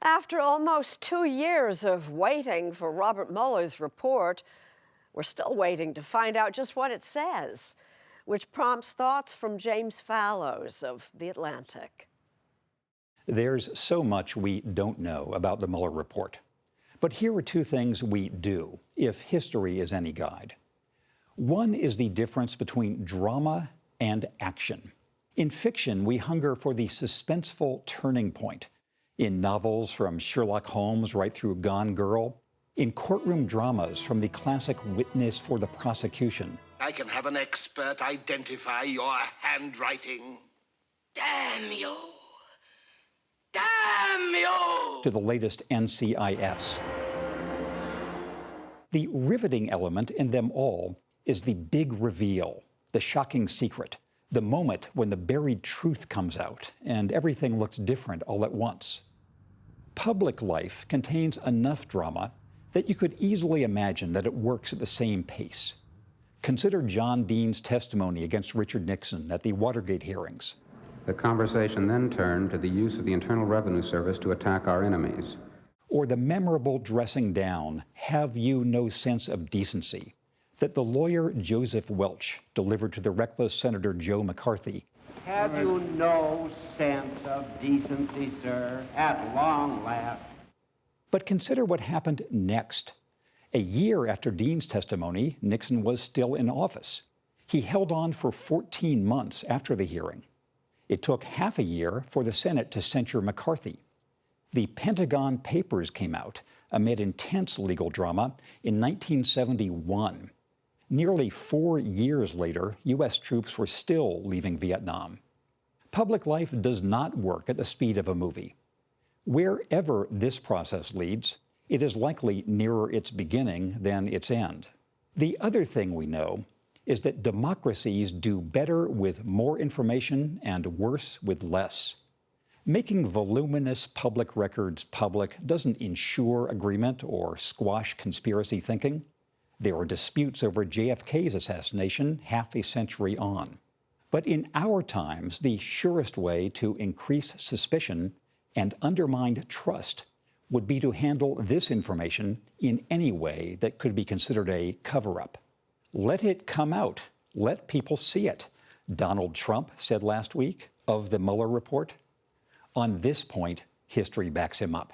After almost 2 years of waiting for Robert Mueller's report, we're still waiting to find out just what it says, which prompts thoughts from James Fallows of The Atlantic. There's so much we don't know about the Mueller report. But here are two things we do, if history is any guide. One is the difference between drama and action. In fiction, we hunger for the suspenseful turning point. In novels, from Sherlock Holmes right through Gone Girl. In courtroom dramas, from the classic witness for the prosecution. I can have an expert identify your handwriting. Damn you! Damn you! To the latest NCIS. The riveting element in them all is the big reveal, the shocking secret, the moment when the buried truth comes out and everything looks different all at once. Public life contains enough drama that you could easily imagine that it works at the same pace. Consider John Dean's testimony against Richard Nixon at the Watergate hearings. The conversation then turned to the use of the Internal Revenue Service to attack our enemies. Or the memorable dressing down, "Have you no sense of decency?" that the lawyer Joseph Welch delivered to the reckless Senator Joe McCarthy. Have you no sense of decency, sir, at long last? But consider what happened next. A year after Dean's testimony, Nixon was still in office. He held on for 14 months after the hearing. It took half a year for the Senate to censure McCarthy. The Pentagon Papers came out amid intense legal drama in 1971. Nearly 4 years later, U.S. troops were still leaving Vietnam. Public life does not work at the speed of a movie. Wherever this process leads, it is likely nearer its beginning than its end. The other thing we know is that democracies do better with more information and worse with less. Making voluminous public records public doesn't ensure agreement or squash conspiracy thinking. There are disputes over JFK's assassination half a century on. But in our times, the surest way to increase suspicion and undermine trust would be to handle this information in any way that could be considered a cover-up. Let it come out. Let people see it, Donald Trump said last week of the Mueller report. On this point, history backs him up.